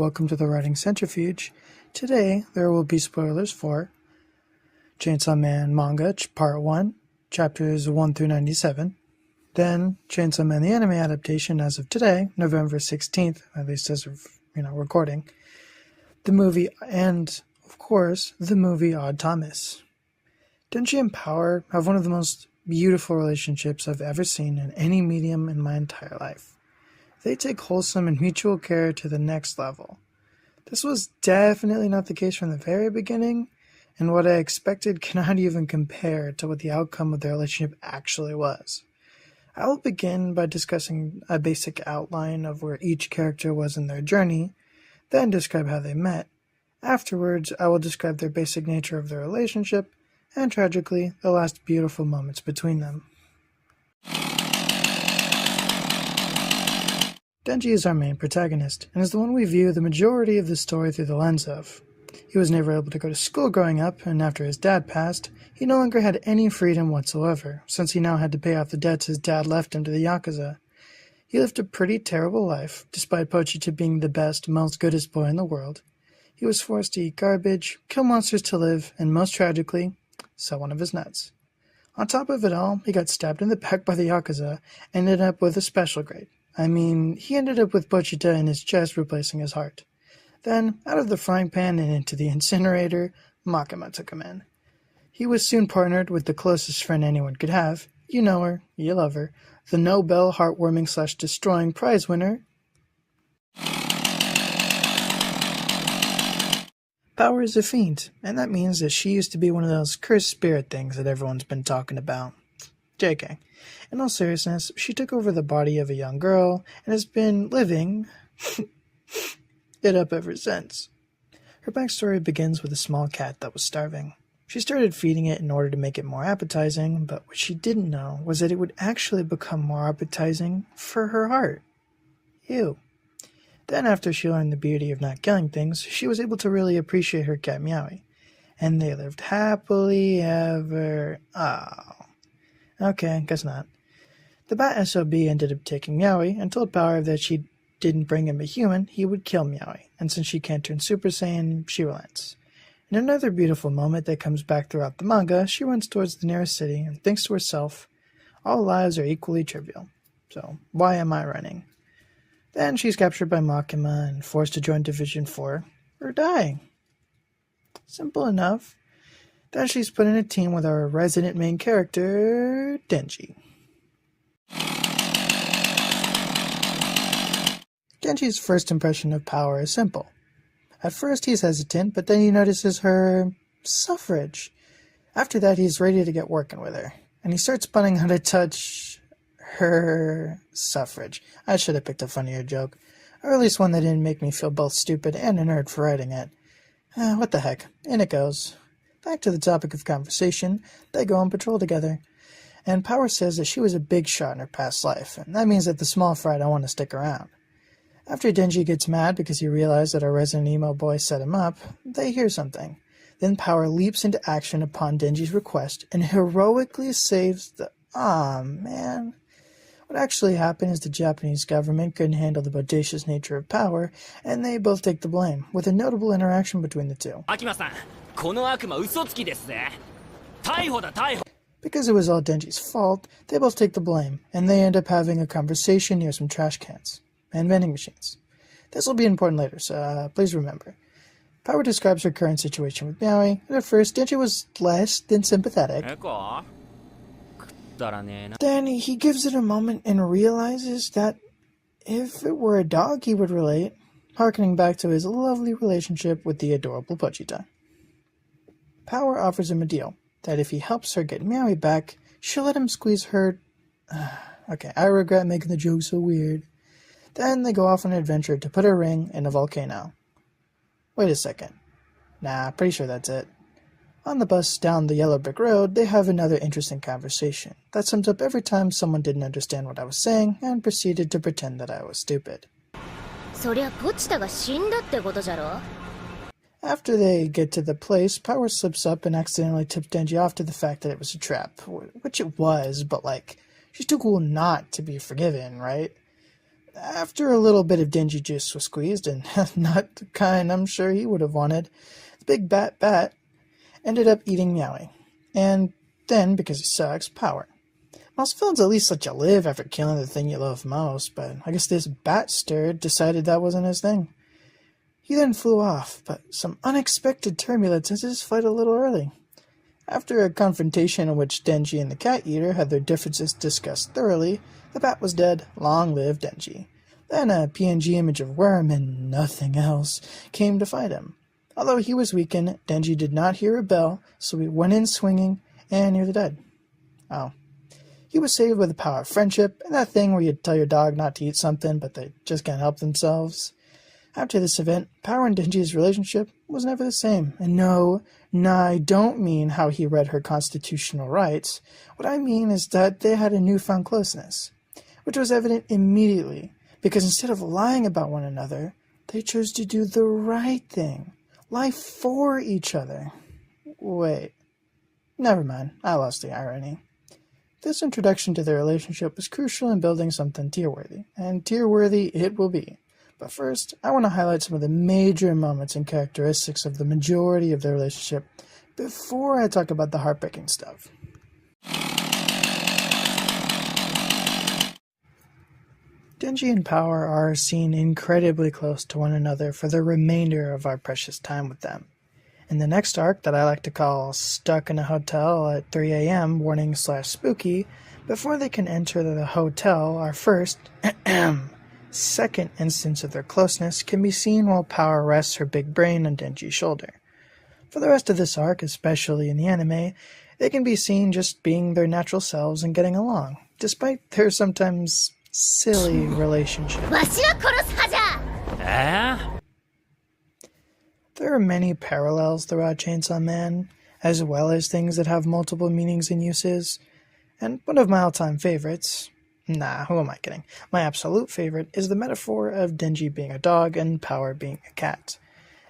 welcome to the Writing Centrifuge. Today, there will be spoilers for Chainsawman manga, Part 1, Chapters 1 through 97. Then, Chainsawman the anime adaptation as of today, November 16th, at least as of, recording. The movie, and, of course, the movie Odd Thomas. Denji and Power have one of the most beautiful relationships I've ever seen in any medium in my entire life. They take wholesome and mutual care to the next level. This was definitely not the case from the very beginning, and what I expected cannot even compare to what the outcome of their relationship actually was. I will begin by discussing a basic outline of where each character was in their journey, then describe how they met. Afterwards, I will describe their basic nature of their relationship, and tragically, the last beautiful moments between them. Denji is our main protagonist, and is the one we view the majority of the story through the lens of. He was never able to go to school growing up, and after his dad passed, he no longer had any freedom whatsoever, since he now had to pay off the debts his dad left him to the Yakuza. He lived a pretty terrible life, despite Pochita being the best, most goodest boy in the world. He was forced to eat garbage, kill monsters to live, and most tragically, sell one of his nuts. On top of it all, he got stabbed in the back by the Yakuza, and ended up with a special grade. He ended up with Pochita in his chest replacing his heart. Then, out of the frying pan and into the incinerator, Makima took him in. He was soon partnered with the closest friend anyone could have. You know her, you love her, the Nobel heartwarming / destroying prize winner, Power is a fiend, and that means that she used to be one of those cursed spirit things that everyone's been talking about. JK. In all seriousness, she took over the body of a young girl and has been living it up ever since. Her backstory begins with a small cat that was starving. She started feeding it in order to make it more appetizing, but what she didn't know was that it would actually become more appetizing for her heart. Ew. Then after she learned the beauty of not killing things, she was able to really appreciate her cat Meowie. And they lived happily ever... Oh. Okay, guess not. The Bat SOB ended up taking Meowie and told Power that if she didn't bring him a human, he would kill Meowie, and since she can't turn Super Saiyan, she relents. In another beautiful moment that comes back throughout the manga, she runs towards the nearest city and thinks to herself, all lives are equally trivial, so why am I running? Then she's captured by Makima and forced to join Division 4, or die. Simple enough. Then she's put in a team with our resident main character, Denji. Denji's first impression of Power is simple. At first he's hesitant, but then he notices her suffrage. After that he's ready to get working with her, and he starts planning how to touch her suffrage. I should have picked a funnier joke, or at least one that didn't make me feel both stupid and a nerd for writing it. What the heck, in it goes. Back to the topic of conversation, they go on patrol together. And Power says that she was a big shot in her past life, and that means that the small fry don't want to stick around. After Denji gets mad because he realized that our resident emo boy set him up, they hear something. Then Power leaps into action upon Denji's request and heroically saves the... Aw, man. What actually happened is the Japanese government couldn't handle the bodacious nature of Power, and they both take the blame, with a notable interaction between the two. Because it was all Denji's fault, they both take the blame, and they end up having a conversation near some trash cans and vending machines. This will be important later, so please remember. Power describes her current situation with Meowie, and at first Denji was less than sympathetic. Then he gives it a moment and realizes that if it were a dog he would relate, harkening back to his lovely relationship with the adorable Pochita. Power offers him a deal, that if he helps her get Meowie back, she'll let him squeeze her... Okay, I regret making the joke so weird. Then they go off on an adventure to put a ring in a volcano. Wait a second. Nah, pretty sure that's it. On the bus down the yellow brick road, they have another interesting conversation that sums up every time someone didn't understand what I was saying and proceeded to pretend that I was stupid. After they get to the place, Power slips up and accidentally tips Denji off to the fact that it was a trap, which it was, but she's too cool not to be forgiven, right? After a little bit of Denji juice was squeezed, and not the kind I'm sure he would have wanted, the big bat ended up eating Meowie. And then, because he sucks, Power. Most villains at least let you live after killing the thing you love most, but I guess this bat stirred decided that wasn't his thing. He then flew off, but some unexpected turbulence ended his flight a little early. After a confrontation in which Denji and the cat eater had their differences discussed thoroughly, the bat was dead. Long live Denji. Then a PNG image of Worm and nothing else came to fight him. Although he was weakened, Denji did not hear a bell, so he went in swinging and nearly died. Oh. He was saved by the power of friendship, and that thing where you tell your dog not to eat something, but they just can't help themselves. After this event, Power and Denji's relationship was never the same. And no, I don't mean how he read her constitutional rights. What I mean is that they had a newfound closeness, which was evident immediately, because instead of lying about one another, they chose to do the right thing. Lie for each other. Wait. Never mind, I lost the irony. This introduction to their relationship was crucial in building something tier-worthy, and tier-worthy it will be. But first, I want to highlight some of the major moments and characteristics of the majority of their relationship before I talk about the heartbreaking stuff. Denji and Power are seen incredibly close to one another for the remainder of our precious time with them. In the next arc that I like to call Stuck in a Hotel at 3 a.m. warning/spooky, before they can enter the hotel, our first second instance of their closeness can be seen while Power rests her big brain on Denji's shoulder. For the rest of this arc, especially in the anime, they can be seen just being their natural selves and getting along, despite their sometimes silly relationship. There are many parallels throughout Chainsawman, as well as things that have multiple meanings and uses, and one of my all-time favorites, who am I kidding? My absolute favorite is the metaphor of Denji being a dog and Power being a cat.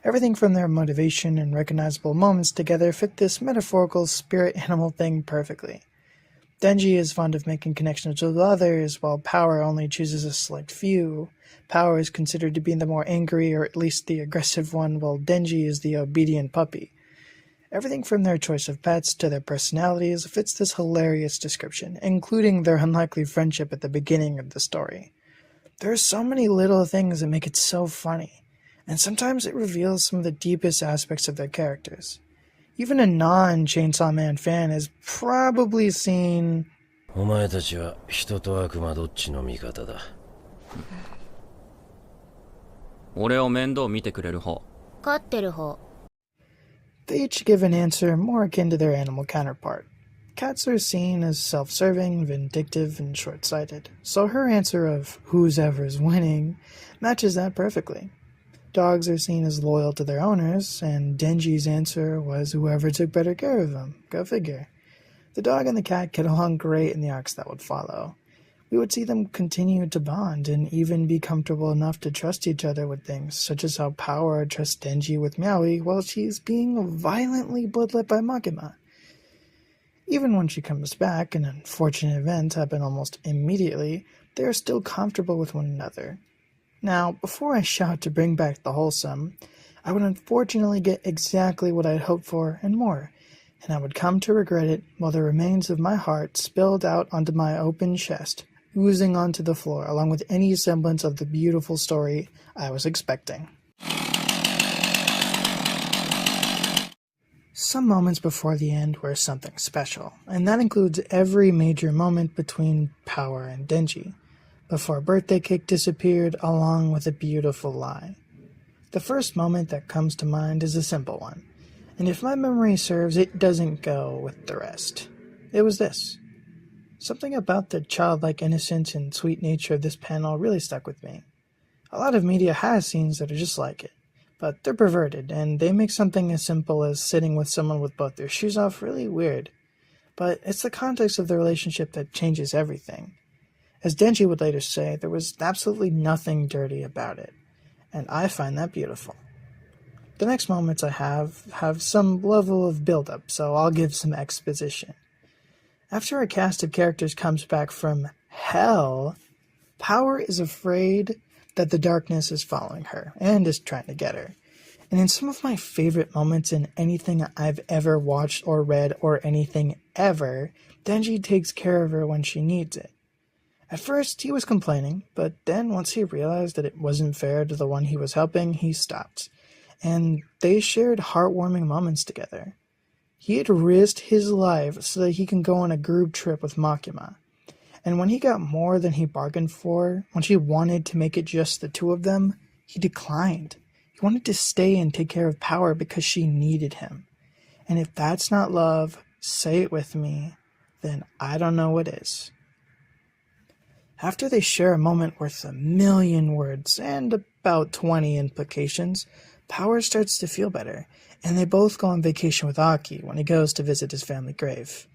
Everything from their motivation and recognizable moments together fit this metaphorical spirit animal thing perfectly. Denji is fond of making connections with others, while Power only chooses a select few. Power is considered to be the more angry, or at least the aggressive one, while Denji is the obedient puppy. Everything from their choice of pets to their personalities fits this hilarious description, including their unlikely friendship at the beginning of the story. There are so many little things that make it so funny, and sometimes it reveals some of the deepest aspects of their characters. Even a non-Chainsawman fan has probably seen... お前たちは人と悪魔どっちの味方だ。俺を面倒見てくれる方。飼ってる方。 They each give an answer more akin to their animal counterpart. Cats are seen as self-serving, vindictive, and short-sighted, so her answer of who's ever's winning matches that perfectly. Dogs are seen as loyal to their owners, and Denji's answer was whoever took better care of them. Go figure. The dog and the cat get along great in the arcs that would follow. We would see them continue to bond and even be comfortable enough to trust each other with things, such as how Power trusts Denji with Meowie while she's being violently bloodlet by Makima. Even when she comes back, and unfortunate events happen almost immediately, they are still comfortable with one another. Now, before I shout to bring back the wholesome, I would unfortunately get exactly what I had hoped for and more, and I would come to regret it while the remains of my heart spilled out onto my open chest, oozing onto the floor along with any semblance of the beautiful story I was expecting. Some moments before the end were something special, and that includes every major moment between Power and Denji, before birthday cake disappeared along with a beautiful lie. The first moment that comes to mind is a simple one, and if my memory serves, it doesn't go with the rest. It was this. Something about the childlike innocence and sweet nature of this panel really stuck with me. A lot of media has scenes that are just like it, but they're perverted, and they make something as simple as sitting with someone with both their shoes off really weird. But it's the context of the relationship that changes everything. As Denji would later say, there was absolutely nothing dirty about it, and I find that beautiful. The next moments I have some level of build-up, so I'll give some exposition. After a cast of characters comes back from hell, Power is afraid that the darkness is following her and is trying to get her. And in some of my favorite moments in anything I've ever watched or read or anything ever, Denji takes care of her when she needs it. At first, he was complaining, but then once he realized that it wasn't fair to the one he was helping, he stopped. And they shared heartwarming moments together. He had risked his life so that he can go on a group trip with Makima. And when he got more than he bargained for, when she wanted to make it just the two of them, he declined. He wanted to stay and take care of Power because she needed him. And if that's not love, say it with me, then I don't know what is. After they share a moment worth 1,000,000 words and about 20 implications, Power starts to feel better, and they both go on vacation with Aki when he goes to visit his family grave.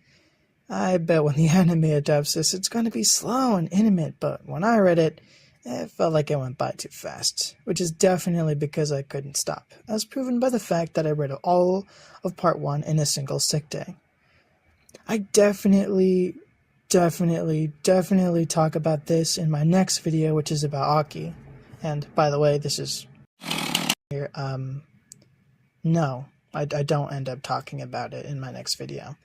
I bet when the anime adapts this, it's going to be slow and intimate, but when I read it, it felt like it went by too fast, which is definitely because I couldn't stop, as proven by the fact that I read all of part 1 in a single sick day. I definitely talk about this in my next video, which is about Aki. And by the way, this is here. No, I don't end up talking about it in my next video.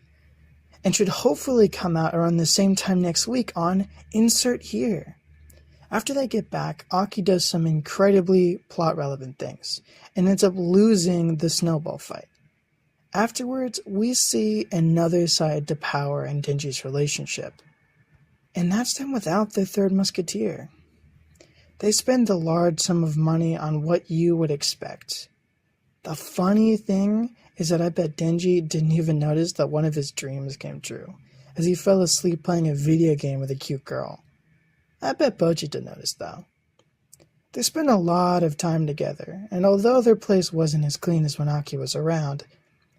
And should hopefully come out around the same time next week on Insert Here. After they get back, Aki does some incredibly plot-relevant things, and ends up losing the snowball fight. Afterwards, we see another side to Power and Denji's relationship. And that's them without their third musketeer. They spend a large sum of money on what you would expect. The funny thing is that I bet Denji didn't even notice that one of his dreams came true, as he fell asleep playing a video game with a cute girl. I bet Boji did notice, though. They spend a lot of time together, and although their place wasn't as clean as when Aki was around,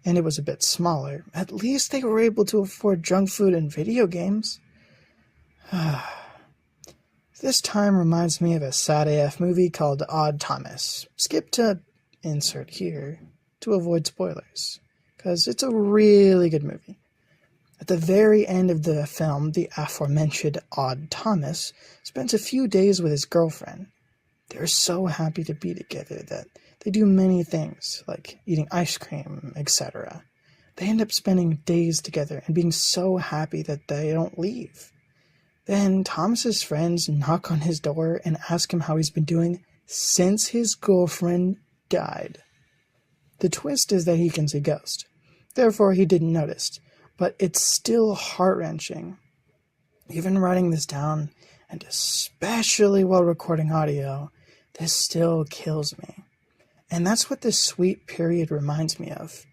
and it was a bit smaller, at least they were able to afford junk food and video games. This time reminds me of a sad AF movie called Odd Thomas. Skip to Insert Here to avoid spoilers, because it's a really good movie. At the very end of the film, the aforementioned Odd Thomas spends a few days with his girlfriend. They're so happy to be together that they do many things, like eating ice cream, etc. They end up spending days together and being so happy that they don't leave. Then Thomas's friends knock on his door and ask him how he's been doing since his girlfriend died. The twist is that he can see ghosts. Therefore, he didn't notice, but it's still heart-wrenching. Even writing this down, and especially while recording audio, this still kills me. And that's what this sweet period reminds me of.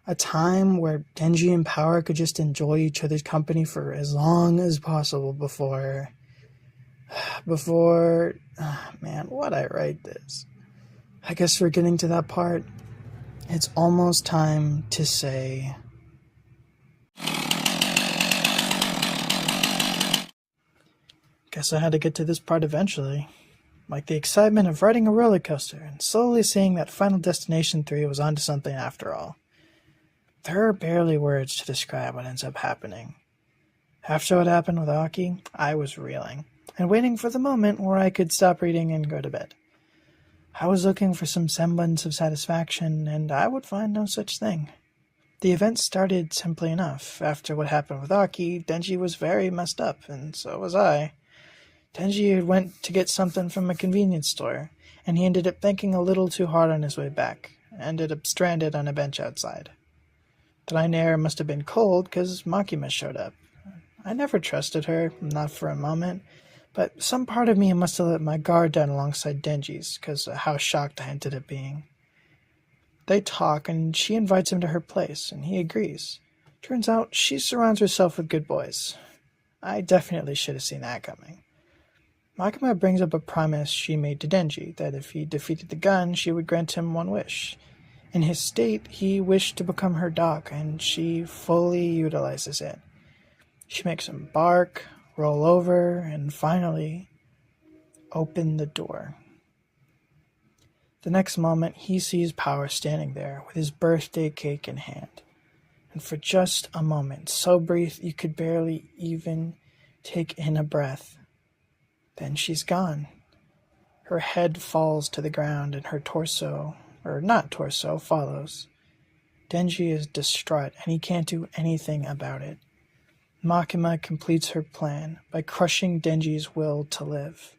A time where Denji and Power could just enjoy each other's company for as long as possible before... man, why'd I write this? I guess we're getting to that part. It's almost time to say... Guess I had to get to this part eventually. Like the excitement of riding a roller coaster and slowly seeing that Final Destination 3 was onto something after all. There are barely words to describe what ends up happening. After what happened with Aki, I was reeling, and waiting for the moment where I could stop reading and go to bed. I was looking for some semblance of satisfaction, and I would find no such thing. The event started simply enough. After what happened with Aki, Denji was very messed up, and so was I. Denji went to get something from a convenience store, and he ended up thinking a little too hard on his way back, ended up stranded on a bench outside. The night air must have been cold because Makima showed up. I never trusted her, not for a moment, but some part of me must have let my guard down alongside Denji's because of how shocked I ended up being. They talk, and she invites him to her place, and he agrees. Turns out she surrounds herself with good boys. I definitely should have seen that coming. Makima brings up a promise she made to Denji, that if he defeated the gun, she would grant him one wish. In his state, he wished to become her dog, and she fully utilizes it. She makes him bark, roll over, and finally open the door. The next moment, he sees Power standing there with his birthday cake in hand. And for just a moment, so brief you could barely even take in a breath, Then she's gone. Her head falls to the ground and her torso, or not torso, follows. Denji is distraught and he can't do anything about it. Makima completes her plan by crushing Denji's will to live.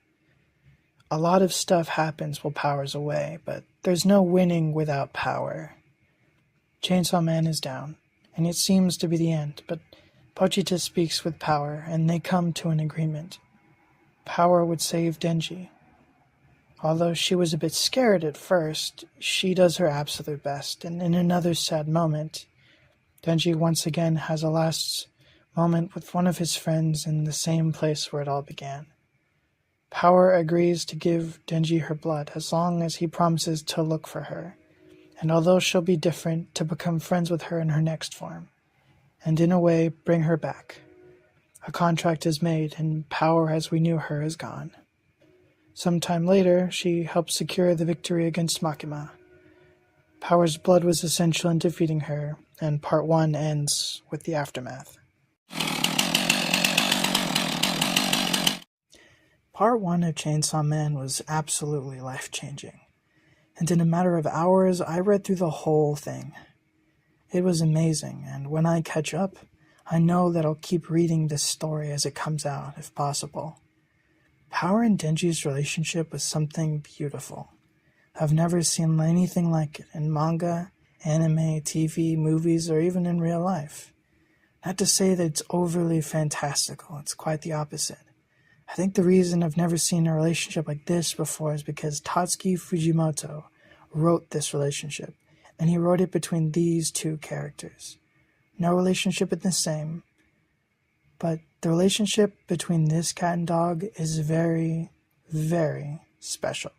A lot of stuff happens while Power's away, but there's no winning without Power. Chainsawman is down, and it seems to be the end, but Pochita speaks with Power and they come to an agreement. Power would save Denji. Although she was a bit scared at first, she does her absolute best, and in another sad moment, Denji once again has a last moment with one of his friends in the same place where it all began. Power agrees to give Denji her blood as long as he promises to look for her, and although she'll be different, to become friends with her in her next form, and in a way bring her back. A contract is made, and Power as we knew her is gone. Sometime later, she helps secure the victory against Makima. Power's blood was essential in defeating her, and Part 1 ends with the aftermath. Part 1 of Chainsaw Man was absolutely life-changing, and in a matter of hours, I read through the whole thing. It was amazing, and when I catch up, I know that I'll keep reading this story as it comes out, if possible. Power and Denji's relationship was something beautiful. I've never seen anything like it in manga, anime, TV, movies, or even in real life. Not to say that it's overly fantastical, it's quite the opposite. I think the reason I've never seen a relationship like this before is because Tatsuki Fujimoto wrote this relationship, and he wrote it between these two characters. No relationship is the same, but the relationship between this cat and dog is very, very special.